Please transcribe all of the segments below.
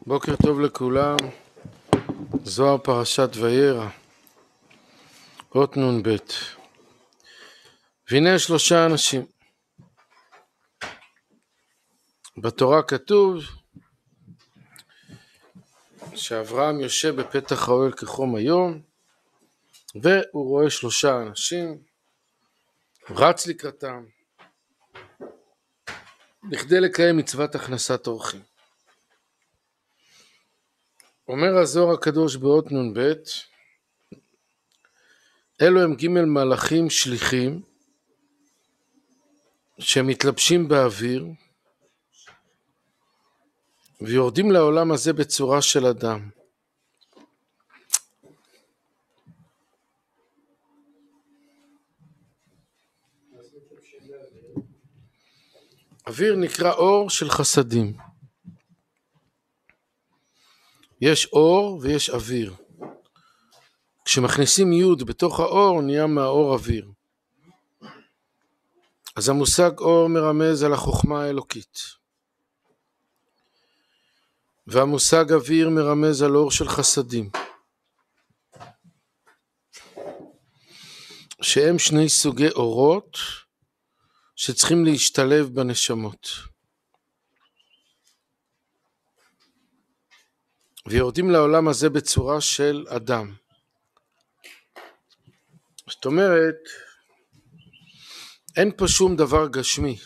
בוקר טוב לכולם. זוהר פרשת וירא, אות נ"ב. והנה 3 אנשים. בתורה כתוב שאברהם יושב בפתח האוהל כחום היום, והוא רואה 3 אנשים, רץ לקראתם בכדי לקיים מצוות הכנסת אורחים. אומר הזוהר הקדוש באות נ"ב, אלו הם ג' מלאכים שליחים שמתלבשים באוויר ויורדים לעולם הזה בצורה של אדם. אוויר נקרא אור של חסדים. יש אור ויש אוויר. כשמכניסים יוד בתוך האור נהיה מהאור אוויר. אז המושג אור מרמז על החוכמה האלוקית. והמושג אוויר מרמז על אור של חסדים. שהם 2 סוגי אורות שצריכים להשתלב בנשמות. ויורדים לעולם הזה בצורה של אדם. זאת אומרת, אין פה שום דבר גשמי.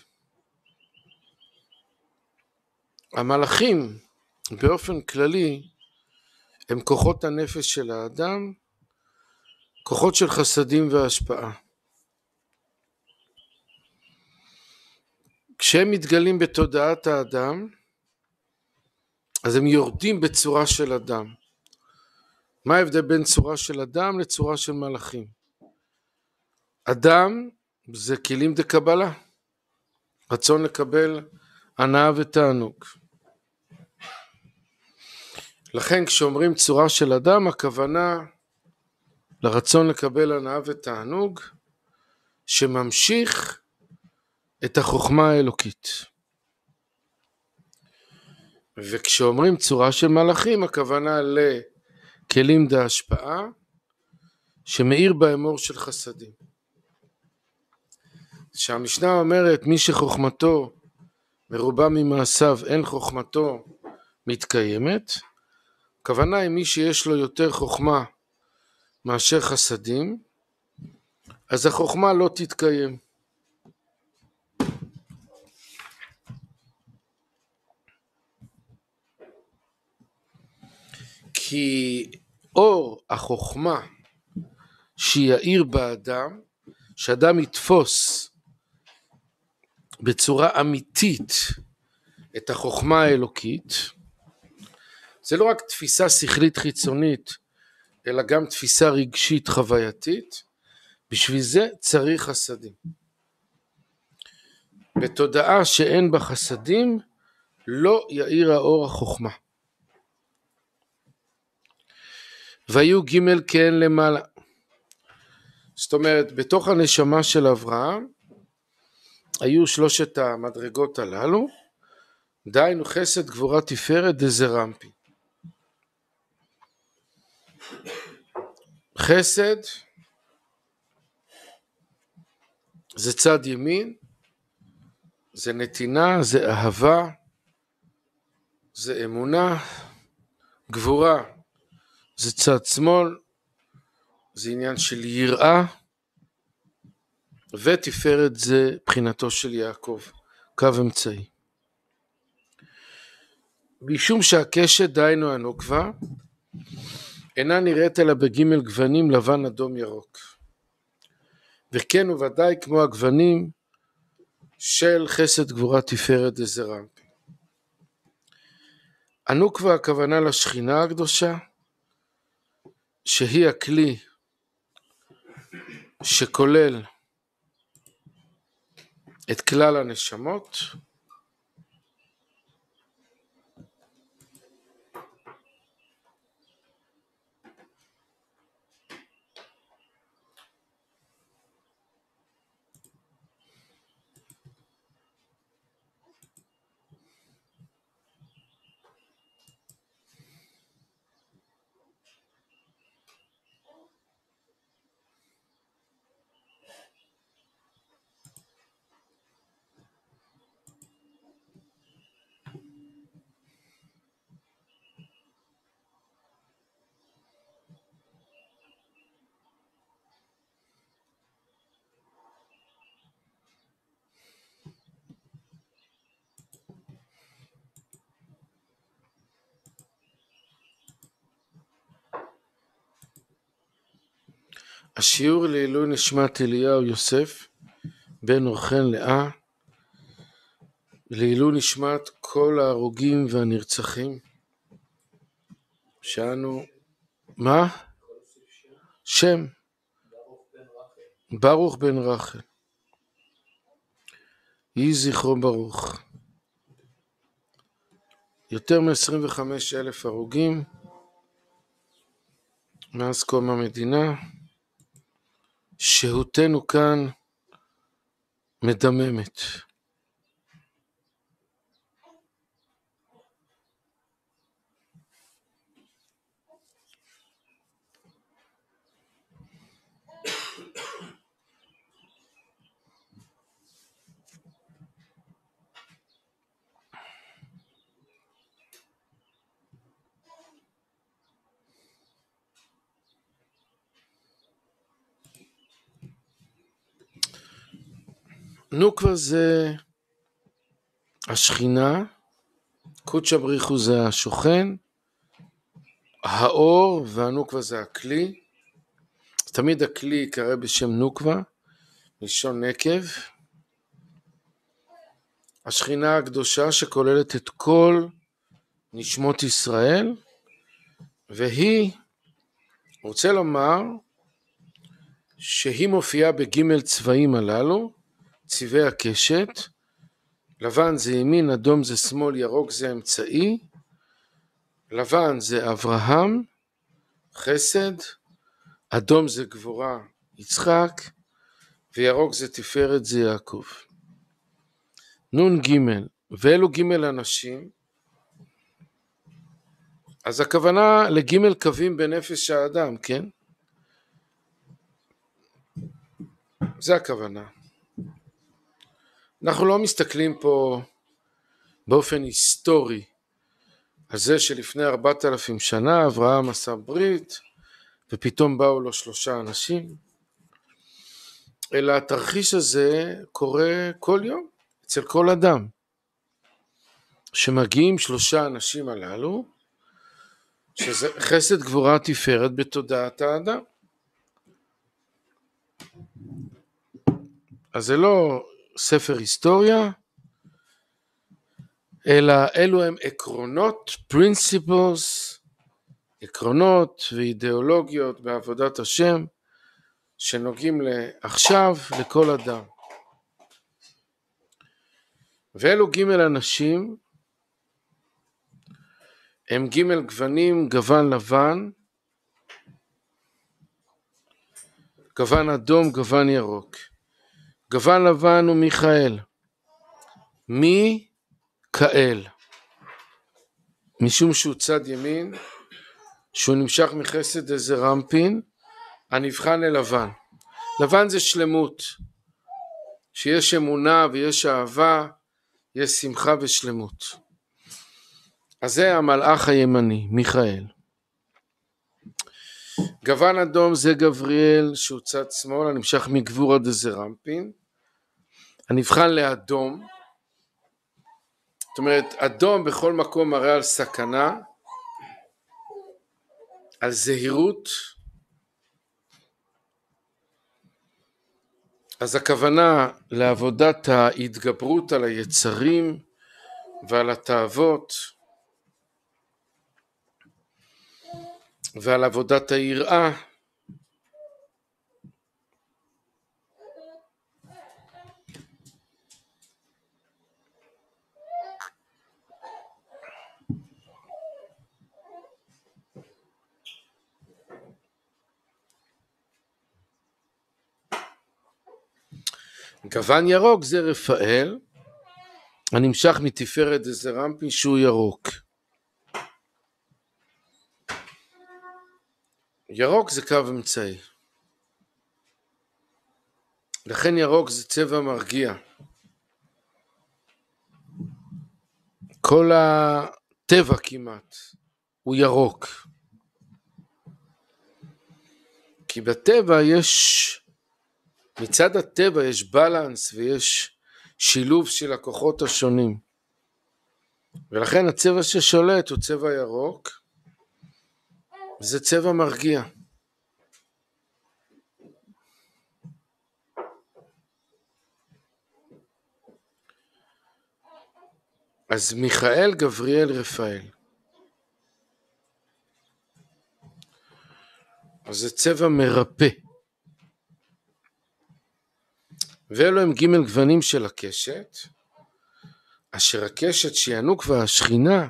המלאכים באופן כללי הם כוחות הנפש של האדם, כוחות של חסדים והשפעה. כשהם מתגלים בתודעת האדם, אז הם יורדים בצורה של אדם. מה ההבדל בין צורה של אדם לצורה של מלאכים? אדם זה כלים דקבלה, רצון לקבל הנאה ותענוג. לכן כשאומרים צורה של אדם, הכוונה לרצון לקבל הנאה ותענוג שממשיך את החוכמה האלוקית. וכשאומרים צורה של מלאכים, הכוונה לכלים דהשפעה שמאיר בהם אור של חסדים. שהמשנה אומרת, מי שחוכמתו מרובה ממעשיו אין חוכמתו מתקיימת, הכוונה היא מי שיש לו יותר חוכמה מאשר חסדים, אז החוכמה לא תתקיים. כי אור החוכמה שיאיר באדם, שאדם יתפוס בצורה אמיתית את החוכמה האלוקית, זה לא רק תפיסה שכלית חיצונית, אלא גם תפיסה רגשית חווייתית. בשביל זה צריך חסדים. בתודעה שאין בה חסדים, לא יאיר האור החוכמה. והיו ג' כן למעלה. זאת אומרת, בתוך הנשמה של אברהם, היו 3 המדרגות הללו, דהיינו חסד גבורה תפארת דזרמפי. חסד זה צד ימין, זה נתינה, זה אהבה, זה אמונה. גבורה זה צד שמאל, זה עניין של יראה. ותפארת זה בחינתו של יעקב, קו אמצעי. משום שהקשת, דהיינו הנוקבה, אינה נראית אלא בג' גוונים לבן אדום ירוק. וכן וודאי כמו הגוונים של חסד גבורה תפארת דזרמפי. הנוקבה הכוונה לשכינה הקדושה, שהיא הכלי שכולל את כלל הנשמות, השיעור לעילוי נשמת אליהו יוסף בן אורחן לאה, לעילוי נשמת כל ההרוגים והנרצחים שאנו, מה? שם ברוך בן רחל, יהי זכרו ברוך. יותר מ-25,000 הרוגים מאז קום המדינה. שהותנו כאן מדממת. נוקבה זה השכינה, קודשא בריחו זה השוכן, האור, והנוקבה זה הכלי. תמיד הכלי יקרא בשם נוקבה, מלשון נקב. השכינה הקדושה שכוללת את כל נשמות ישראל, והיא, רוצה לומר, שהיא מופיעה בג' צבעים הללו, צבעי הקשת. לבן זה ימין, אדום זה שמאל, ירוק זה אמצעי. לבן זה אברהם, חסד, אדום זה גבורה, יצחק, וירוק זה תפארת, זה יעקב. נון ג' ואלו ג' אנשים. אז הכוונה לג' קווים בנפש האדם, כן? זה הכוונה. אנחנו לא מסתכלים פה באופן היסטורי על זה שלפני 4,000 שנה אברהם עשה ברית ופתאום באו לו 3 אנשים, אלא התרחיש הזה קורה כל יום אצל כל אדם, שמגיעים 3 אנשים הללו, שזה חסד גבורה תפארת בתודעת האדם. אז זה לא ספר היסטוריה, אלא אלו הם עקרונות, principles, עקרונות ואידיאולוגיות בעבודת השם, שנוגעים לעכשיו לכל אדם. ואלו ג' אנשים, הם ג' גוונים, גוון לבן, גוון אדום, גוון ירוק. גוון לבן הוא מיכאל. מיכאל. משום שהוא צד ימין, שהוא נמשך מחסד איזה רמפין, הנבחן ללבן. לבן זה שלמות, שיש אמונה ויש אהבה, יש שמחה ושלמות. אז זה המלאך הימני, מיכאל. גוון אדום זה גבריאל, שהוא צד שמאל, הנמשך מגבורה דזה רמפין, הנבחן לאדום. זאת אומרת, אדום בכל מקום מראה על סכנה, על זהירות. אז הכוונה לעבודת ההתגברות על היצרים ועל התאוות, ועל עבודת היראה. גוון ירוק זה רפאל, הנמשך מתפארת דזה רמפין, שהוא ירוק. ירוק זה קו אמצעי. לכן ירוק זה צבע מרגיע. כל הטבע כמעט הוא ירוק. כי בטבע יש, מצד הטבע יש בלנס ויש שילוב של הכוחות השונים. ולכן הצבע ששולט הוא צבע ירוק. זה צבע מרגיע. אז מיכאל, גבריאל, רפאל. אז זה צבע מרפא. ואלו הם ג' גוונים של הקשת, אשר הקשת שינוק והשכינה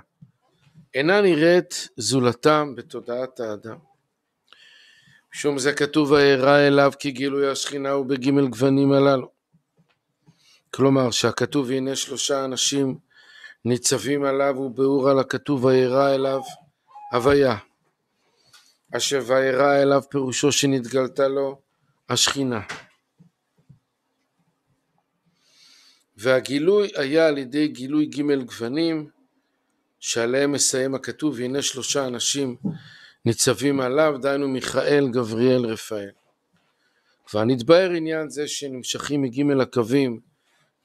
אינה נראית זולתם בתודעת האדם. משום זה כתוב וירא אליו כי גילוי השכינה הוא בג' גוונים הללו. כלומר שהכתוב הנה 3 אנשים ניצבים עליו וביאור על הכתוב וירא אליו הוויה. אשר וירא אליו פירושו שנתגלתה לו השכינה. והגילוי היה על ידי גילוי ג' גוונים שעליהם מסיים הכתוב הנה 3 אנשים ניצבים עליו, דהיינו מיכאל, גבריאל, רפאל. כבר נתבהר עניין זה שנמשכים מג' הקווים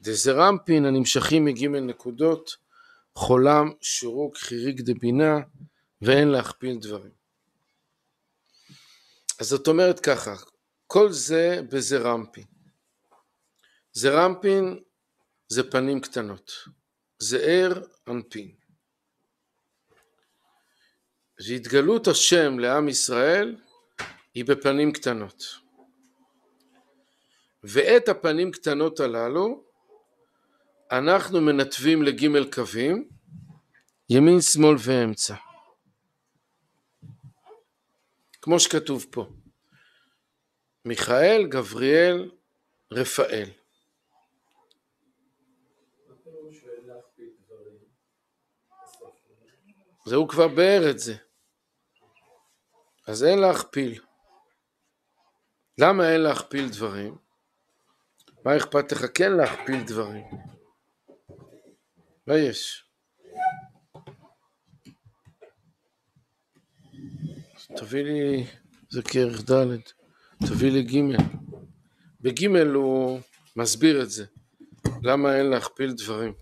דזרמפין הנמשכים מג' נקודות חולם, שורוק, חיריק דבינה ואין להכפיל דברים. אז זאת אומרת ככה, כל זה בזרמפין. זרמפין זה פנים קטנות, זעיר אנפין. והתגלות השם לעם ישראל היא בפנים קטנות. ואת הפנים קטנות הללו אנחנו מנתבים לג' קווים, ימין, שמאל ואמצע. כמו שכתוב פה. מיכאל, גבריאל, רפאל. זהו כבר באר את זה. אז אין להכפיל. למה אין להכפיל דברים? מה אכפת לך כן להכפיל דברים? מה יש? תביא לי, זה כערך ד', תביא לי ג'. בג' הוא מסביר את זה. למה אין להכפיל דברים?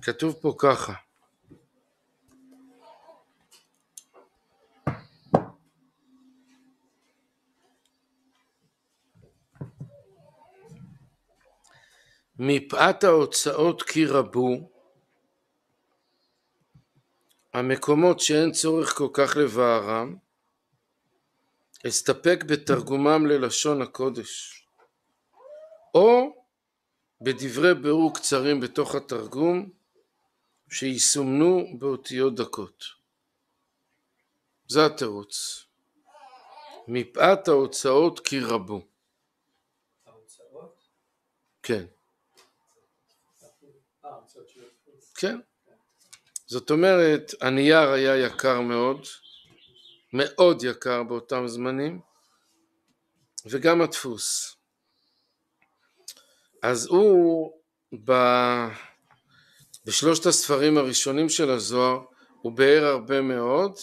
כתוב פה ככה. מפאת ההוצאות כי רבו, המקומות שאין צורך כל כך לבארם, אסתפק בתרגומם ללשון הקודש, או בדברי ביאור קצרים בתוך התרגום, שיסומנו באותיות דקות. זה התירוץ. מפאת ההוצאות כי רבו. ההוצאות? כן. כן. זאת אומרת, הנייר היה יקר מאוד, מאוד יקר באותם זמנים, וגם הדפוס. אז הוא בשלושת הספרים הראשונים של הזוהר, הוא באר הרבה מאוד,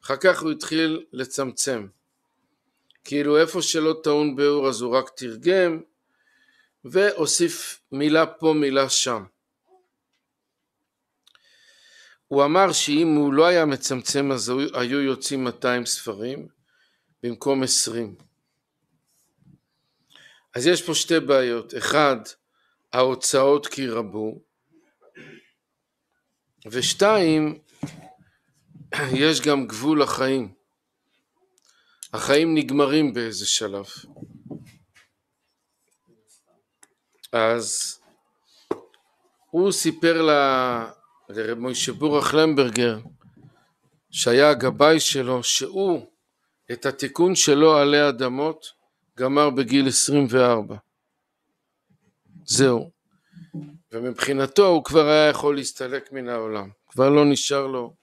אחר כך הוא התחיל לצמצם. כאילו איפה שלא טעון באור אז הוא רק תרגם, והוסיף מילה פה מילה שם. הוא אמר שאם הוא לא היה מצמצם אז היו יוצאים 200 ספרים במקום 20. אז יש פה 2 בעיות. אחד, ההוצאות כי רבו, ו2, יש גם גבול לחיים. החיים נגמרים באיזה שלב. אז הוא סיפר לרב מוישה בורך למברגר, שהיה הגבאי שלו, שהוא את התיקון שלו עלי אדמות גמר בגיל 24. זהו. ומבחינתו הוא כבר היה יכול להסתלק מן העולם. כבר לא נשאר לו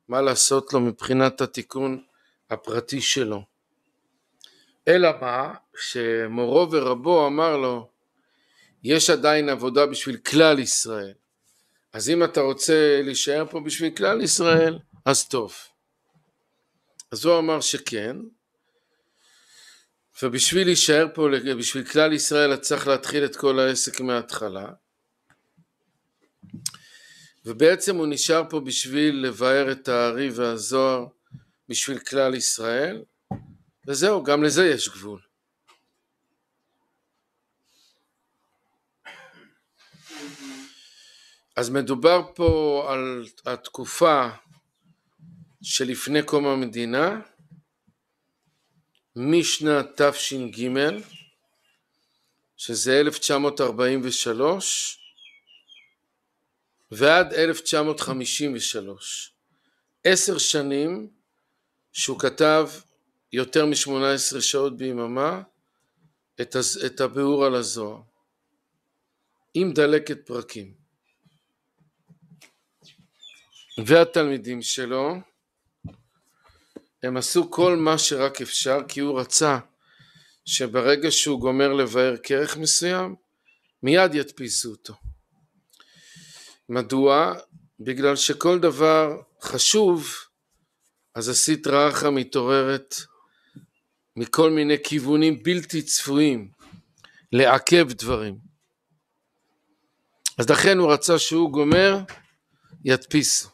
מה לעשות לו מבחינת התיקון הפרטי שלו. אלא מה? שמורו ורבו אמר לו, יש עדיין עבודה בשביל כלל ישראל. אז אם אתה רוצה להישאר פה בשביל כלל ישראל, אז טוב. אז הוא אמר שכן, ובשביל להישאר פה בשביל כלל ישראל, אתה צריך להתחיל את כל העסק מההתחלה. ובעצם הוא נשאר פה בשביל לבאר את הארי והזוהר בשביל כלל ישראל, וזהו, גם לזה יש גבול. אז מדובר פה על התקופה שלפני קום המדינה, משנת תש"ג, שזה 1943, ועד 1953. 10 שנים שהוא כתב יותר מ-18 שעות ביממה את הביאור על הזוהר, עם דלקת פרקים. והתלמידים שלו, הם עשו כל מה שרק אפשר, כי הוא רצה שברגע שהוא גומר לבאר כרך מסוים, מיד ידפיסו אותו. מדוע? בגלל שכל דבר חשוב, אז הסטרא אחרא מתעוררת מכל מיני כיוונים בלתי צפויים, לעכב דברים. אז לכן הוא רצה שהוא גומר, ידפיסו.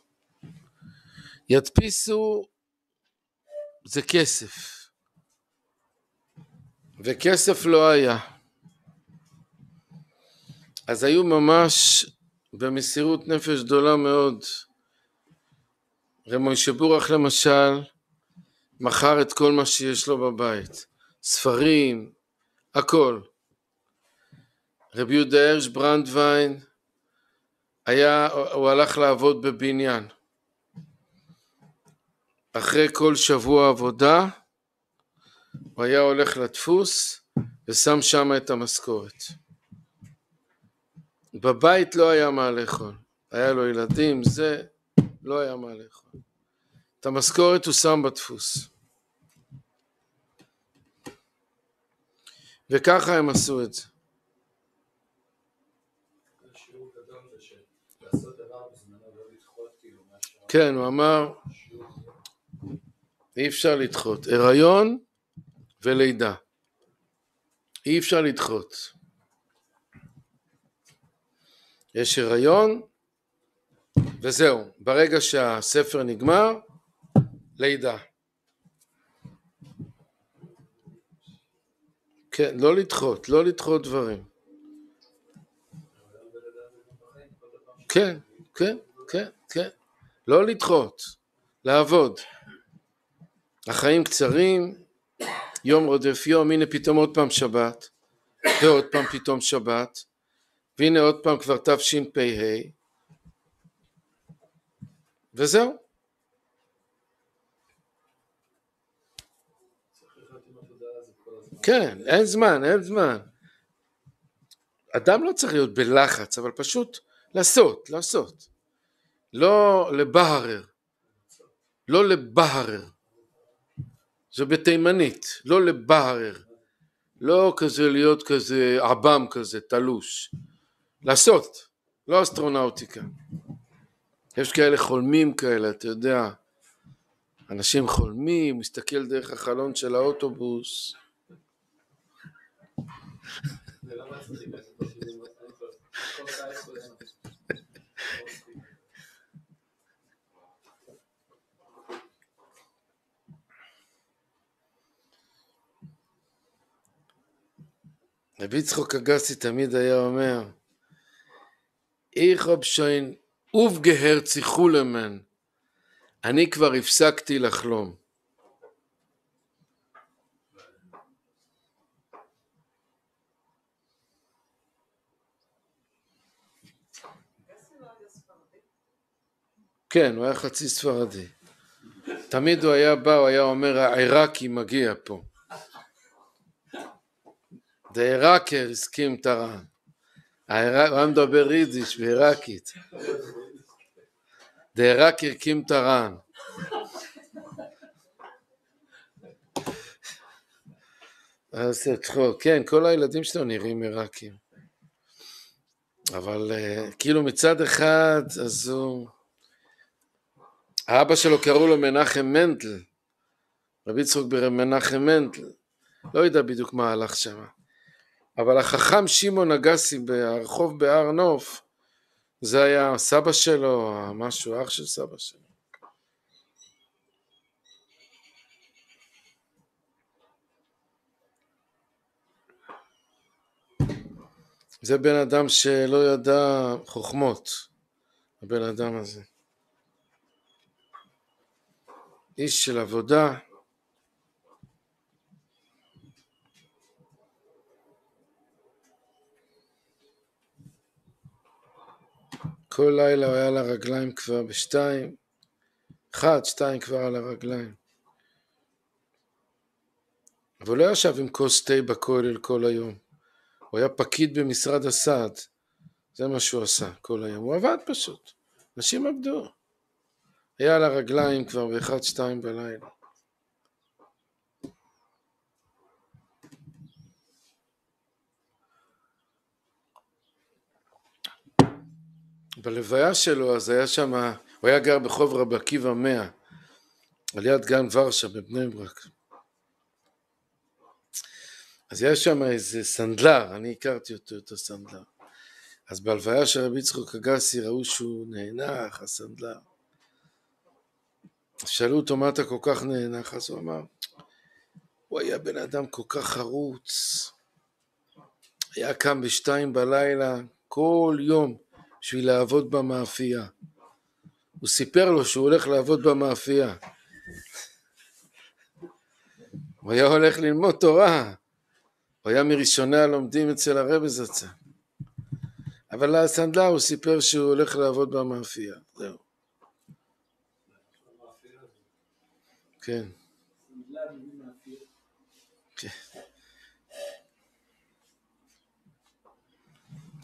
ידפיסו זה כסף, וכסף לא היה. אז היו ממש במסירות נפש גדולה מאוד. רב מוישה בורח למשל מכר את כל מה שיש לו בבית, ספרים, הכל. רב יהודה הרש ברנדווין הוא הלך לעבוד בבניין. אחרי כל שבוע עבודה הוא היה הולך לדפוס ושם שם את המשכורת. בבית לא היה מה לאכול, היה לו ילדים, זה לא היה מה לאכול. את המשכורת הוא שם בדפוס. וככה הם עשו את זה. כן, הוא אמר, אי אפשר לדחות, הריון ולידה, אי אפשר לדחות. יש הריון וזהו, ברגע שהספר נגמר, לידה. כן, לא לדחות, לא לדחות דברים. כן, כן, כן, כן. לא לדחות, לעבוד. החיים קצרים, יום רודף יום, הנה פתאום עוד פעם שבת, ועוד פעם פתאום שבת, והנה עוד פעם כבר תשפ"ה, וזהו. כן, אין זמן, אין זמן. אדם לא צריך להיות בלחץ, אבל פשוט לעשות. לא לבהרר, לא לבהרר. זה בתימנית, לא לבהרר. לא כזה להיות כזה עבם כזה, תלוש. לעשות, לא אסטרונאוטיקה. יש כאלה חולמים כאלה, אתה יודע. אנשים חולמים, מסתכל דרך החלון של האוטובוס. רבי יצחק אגסי תמיד היה אומר, איך אבשיין ובגהר ציחולמן, אני כבר הפסקתי לחלום. כן, הוא היה חצי ספרדי. תמיד הוא היה בא, הוא היה אומר, העיראקי מגיע פה. The Iraqer הסכים טרן. הוא היה מדבר יידיש בעיראקית. The Iraqer הקים טרן. אז כן, כל הילדים שלו נראים עיראקים. אבל כאילו מצד אחד, אז הוא... האבא שלו קראו לו מנחם מנדל. רבי יצחק מנחם מנדל. לא יודע בדיוק מה הלך שם. אבל החכם שמעון אגסי ברחוב בהר נוף, זה היה סבא שלו, משהו, אח של סבא שלו. זה בן אדם שלא ידע חוכמות, הבן אדם הזה. איש של עבודה. כל לילה הוא היה על הרגליים כבר בשתיים, 1, 2 כבר על הרגליים. אבל לא ישב עם כוס תה בכולל כל היום. הוא היה פקיד במשרד הסעד. זה מה שהוא עשה כל היום. הוא עבד פשוט. אנשים עבדו. היה על הרגליים כבר ב-1, 2 בלילה. בלוויה שלו אז היה שם, הוא היה גר בחוב רבי עקיבא 100, על יד גן ורשה בבני ברק. אז היה שם איזה סנדלר, אני הכרתי אותו, את הסנדלר. אז בהלוויה של רבי יצחק אגסי ראו שהוא נאנח, הסנדלר. שאלו אותו מה אתה כל כך נאנח, אז הוא אמר, הוא היה בן אדם כל כך חרוץ, היה קם ב2 בלילה כל יום בשביל לעבוד במאפייה. הוא סיפר לו שהוא הולך לעבוד במאפייה. הוא היה הולך ללמוד תורה. הוא היה מראשוני הלומדים אצל הרבי זצ"ל. אבל הסנדלר הוא סיפר שהוא הולך לעבוד במאפייה. זהו. כן. כן.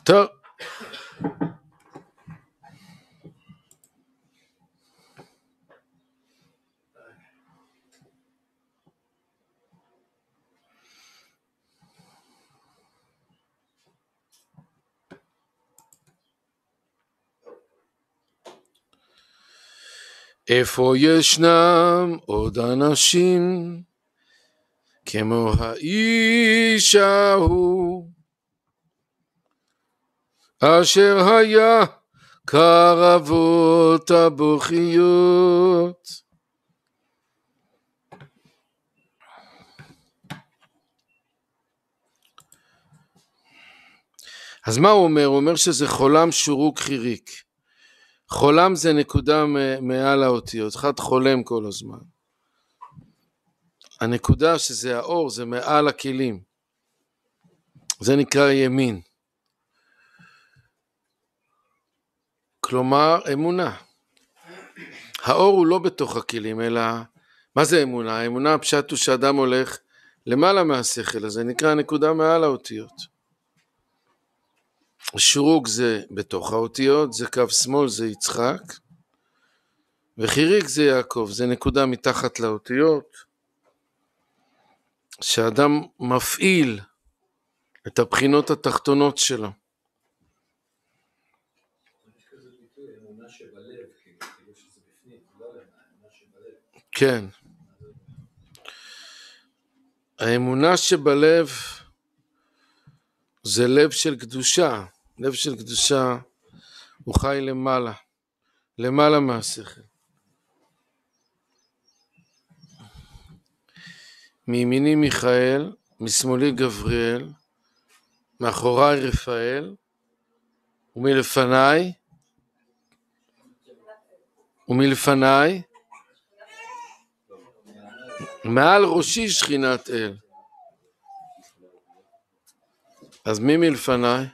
טוב. איפה ישנם עוד אנשים כמו האיש ההוא אשר היה קרבות הבוכיות. אז מה הוא אומר? הוא אומר שזה חולם שורוק חיריק. חולם זה נקודה מעל האותיות, אחד חולם כל הזמן. הנקודה שזה האור, זה מעל הכלים. זה נקרא ימין. כלומר, אמונה. האור הוא לא בתוך הכלים, אלא, מה זה אמונה? האמונה הפשט הוא שאדם הולך למעלה מהשכל, אז זה נקרא נקודה מעל האותיות. שורוק זה בתוך האותיות, זה קו שמאל, זה יצחק, וחיריק זה יעקב, זה נקודה מתחת לאותיות, שאדם מפעיל את הבחינות התחתונות שלו. כן. האמונה שבלב זה לב של קדושה. לב של קדושה הוא חי למעלה, למעלה מהשכל. מימיני מיכאל, משמאלי גבריאל, מאחוריי רפאל, ומלפניי, מעל ראשי שכינת אל. אז מי מלפניי?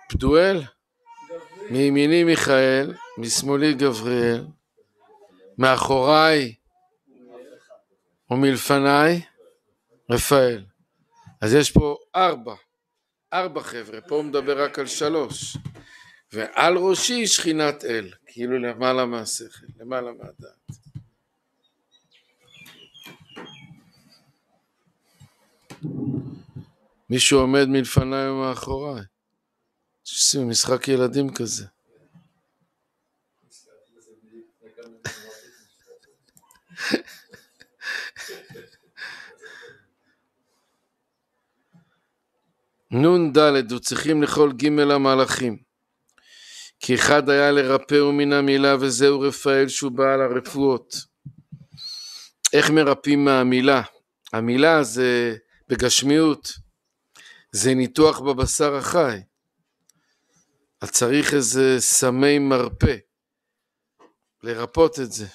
פדואל. מימיני מיכאל, משמאלי גבריאל, מאחוריי ומלפניי רפאל. אז יש פה 4 חבר'ה, פה הוא מדבר רק על 3. ועל ראשי שכינת אל, כאילו למעלה מהשכל, למעלה מהדעת. מישהו עומד מלפניי ומאחוריי. שעושים משחק ילדים כזה. נון ד' הוא צריכים לכל ג' המהלכים. כי אחד היה לרפאו מן המילה, וזהו רפאל שהוא בעל הרפואות. איך מרפאים מהמילה? המילה זה בגשמיות, זה ניתוח בבשר החי. אז צריך איזה סמי מרפא, לרפות את זה.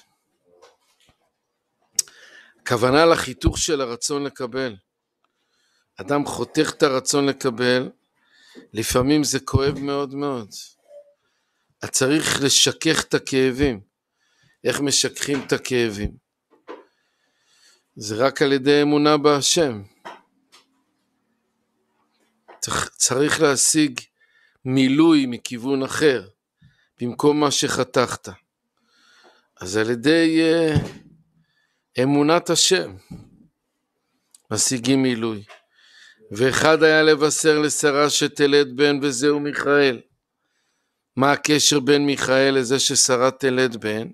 הכוונה לחיתוך של הרצון לקבל. אדם חותך את הרצון לקבל, לפעמים זה כואב מאוד מאוד. אז צריך לשכך את הכאבים. איך משככים את הכאבים? זה רק על ידי אמונה בהשם. צריך להשיג מילוי מכיוון אחר, במקום מה שחתכת. אז על ידי אמונת השם, משיגים מילוי. ואחד היה לבשר לשרה שתלד בן, וזהו מיכאל. מה הקשר בין מיכאל לזה ששרה תלד בן?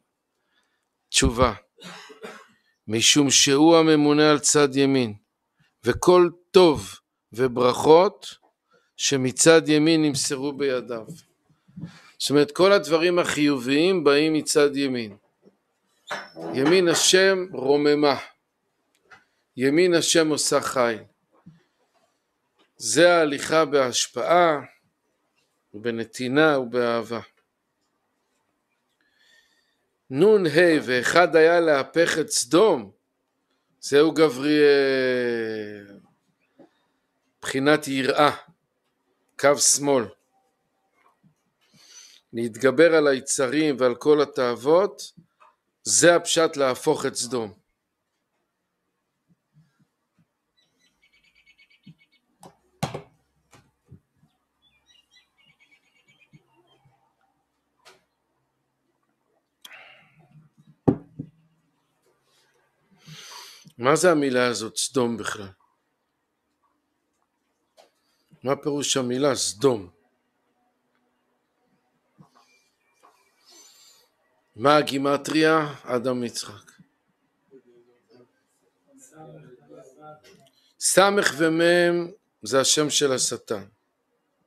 תשובה. משום שהוא הממונה על צד ימין, וכל טוב וברכות שמצד ימין נמסרו בידיו. זאת אומרת, כל הדברים החיוביים באים מצד ימין. ימין השם רוממה, ימין השם עושה חיל. זה ההליכה בהשפעה, בנתינה ובאהבה. נון ה' ואחד היה להפך את סדום, זהו גבריאל, בחינת יראה, קו שמאל. להתגבר על היצרים ועל כל התאוות, זה הפשט להפוך את סדום. מה זה המילה הזאת סדום בכלל? מה פירוש המילה סדום? מה הגימטריה? אדם יצחק. סמך ומם זה השם של השטן.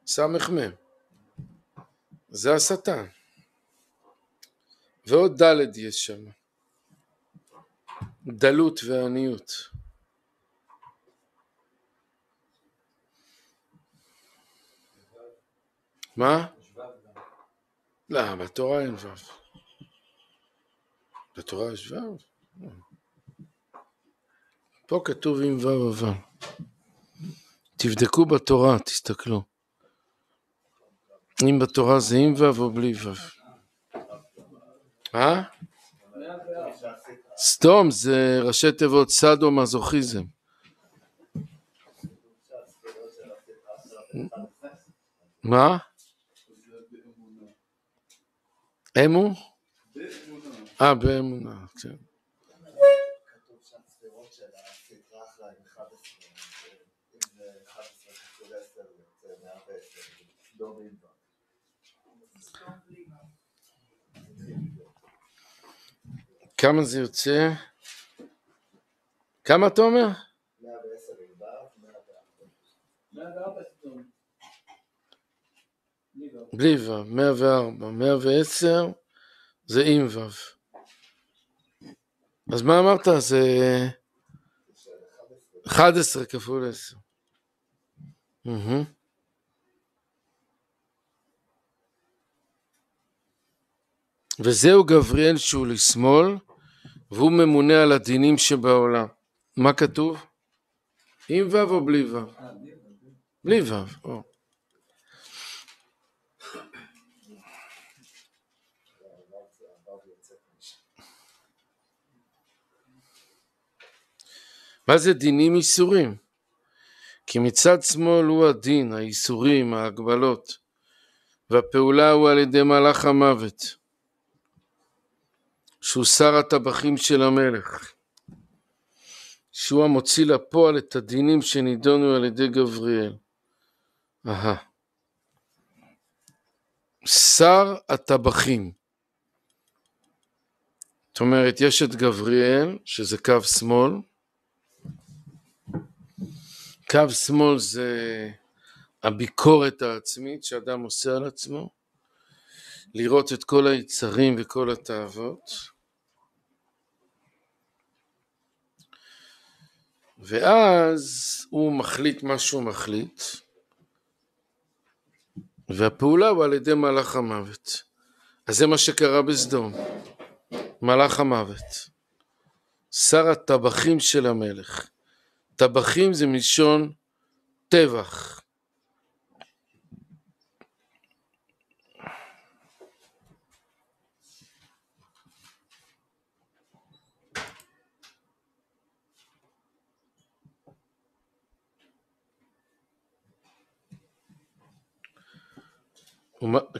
סמך מם זה השטן. ועוד ד' יש שם. דלות ועניות. מה? לא, בתורה אין ו'. בתורה יש ו'? פה כתוב עם ו' אבל. תבדקו בתורה, תסתכלו. אם בתורה זה עם ו' או בלי ו'. סדום זה ראשי תיבות סדו מזוכיזם. מה? אמו? באמונה, כן. כמה זה יוצא? כמה אתה אומר? 110 בלי ו', 104, 110 זה עם ו'. אז מה אמרת? זה 11 כפול 10. וזהו גבריאל שהוא לשמאל, והוא ממונה על הדינים שבעולם. מה כתוב? עם ו' או בלי ו'? בלי ו'. מה זה דינים איסורים? כי מצד שמאל הוא הדין, האיסורים, ההגבלות, והפעולה הוא על ידי מלאך המוות, שהוא שר הטבחים של המלך, שהוא המוציא לפועל את הדינים שנידונו על ידי גבריאל. שר הטבחים. זאת אומרת, יש את גבריאל, שזה קו שמאל. קו שמאל זה הביקורת העצמית שאדם עושה על עצמו. לראות את כל היצרים וכל התאוות, ואז הוא מחליט מה שהוא מחליט, והפעולה הוא על ידי מלאך המוות. אז זה מה שקרה בסדום, מלאך המוות, שר הטבחים של המלך. טבחים זה מלשון טבח.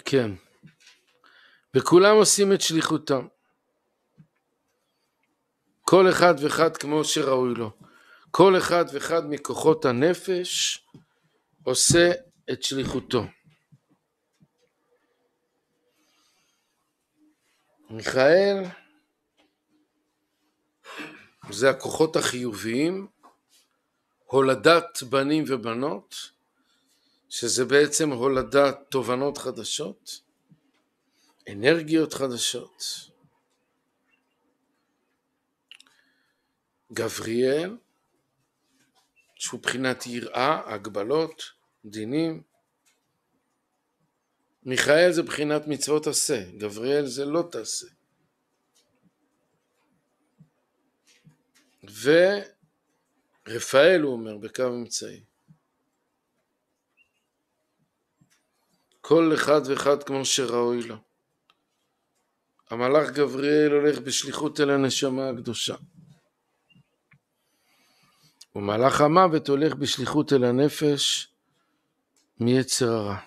כן. וכולם עושים את שליחותם. כל אחד ואחד כמו שראוי לו. כל אחד ואחד מכוחות הנפש עושה את שליחותו. מיכאל זה הכוחות החיוביים, הולדת בנים ובנות, שזה בעצם הולדת תובנות חדשות, אנרגיות חדשות. גבריאל, שהוא בחינת יראה, הגבלות, דינים. מיכאל זה בחינת מצוות עשה, גבריאל זה לא תעשה. ורפאל הוא אומר בקו אמצעי. כל אחד ואחד כמו שראוי לו. המלאך גבריאל הולך בשליחות אל הנשמה הקדושה. ומלאך המוות הולך בשליחות אל הנפש מיצר הרע.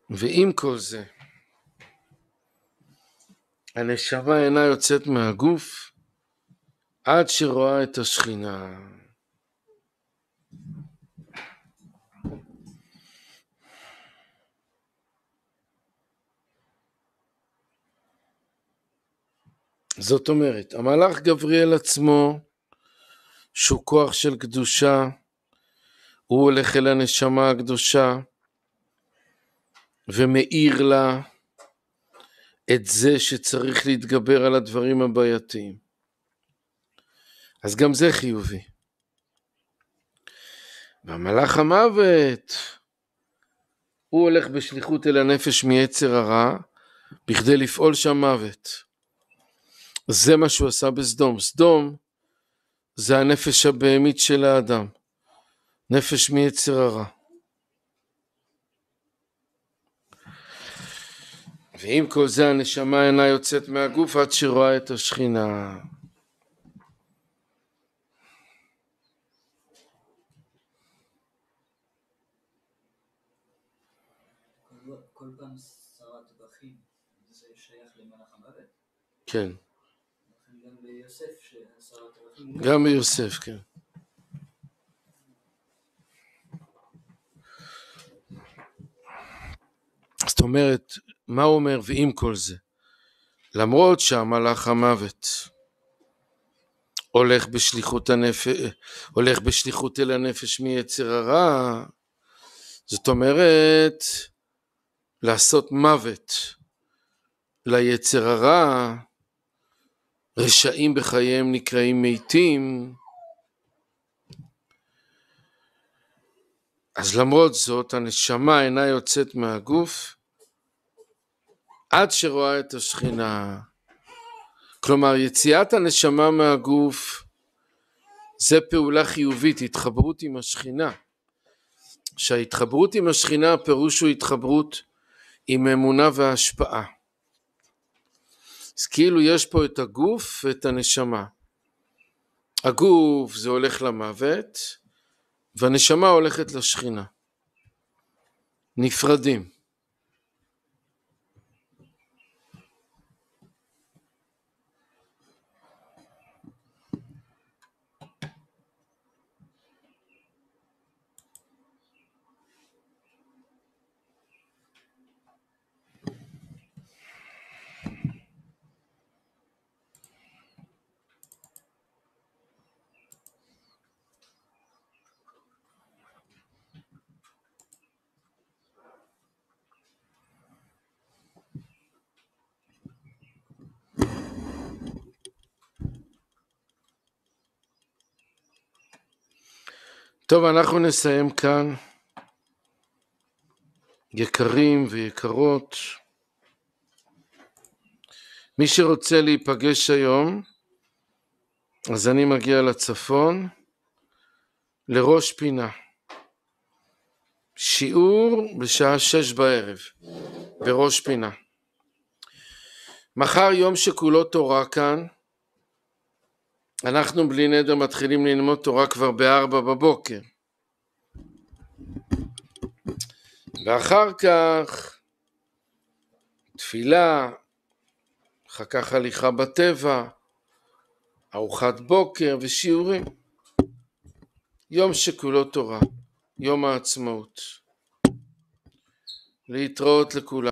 ועם כל זה, הנשמה אינה יוצאת מהגוף עד שרואה את השכינה. זאת אומרת, המלאך גבריאל עצמו, שהוא כוח של קדושה, הוא הולך אל הנשמה הקדושה, ומאיר לה את זה שצריך להתגבר על הדברים הבעייתיים. אז גם זה חיובי. והמלאך המוות, הוא הולך בשליחות אל הנפש מיצר הרע, בכדי לפעול שם מוות. זה מה שהוא עשה בסדום. סדום זה הנפש הבהמית של האדם, נפש מיצר הרע. ועם כל זה הנשמה אינה יוצאת מהגוף עד שרואה את השכינה. כל פעם שר הטבחים זה שייך למלאך המוות? כן. גם ביוסף ששר הטבחים? גם ביוסף, כן. זאת אומרת, מה הוא אומר ועם כל זה? למרות שהמלאך המוות הולך בשליחות אל הנפש מיצר הרע, זאת אומרת לעשות מוות ליצר הרע, רשעים בחייהם נקראים מתים. אז למרות זאת הנשמה אינה יוצאת מהגוף עד שרואה את השכינה. כלומר יציאת הנשמה מהגוף זה פעולה חיובית, התחברות עם השכינה. שההתחברות עם השכינה הפירוש הוא התחברות עם אמונה והשפעה. אז כאילו יש פה את הגוף ואת הנשמה. הגוף זה הולך למוות והנשמה הולכת לשכינה. נפרדים. טוב, אנחנו נסיים כאן. יקרים ויקרות, מי שרוצה להיפגש היום, אז אני מגיע לצפון, לראש פינה. שיעור בשעה 6 בערב, בראש פינה. מחר יום שכולו תורה כאן, אנחנו בלי נדר מתחילים ללמוד תורה כבר ב4 בבוקר. ואחר כך תפילה, אחר כך הליכה בטבע, ארוחת בוקר ושיעורים. יום שכולו תורה, יום העצמאות. להתראות לכולם.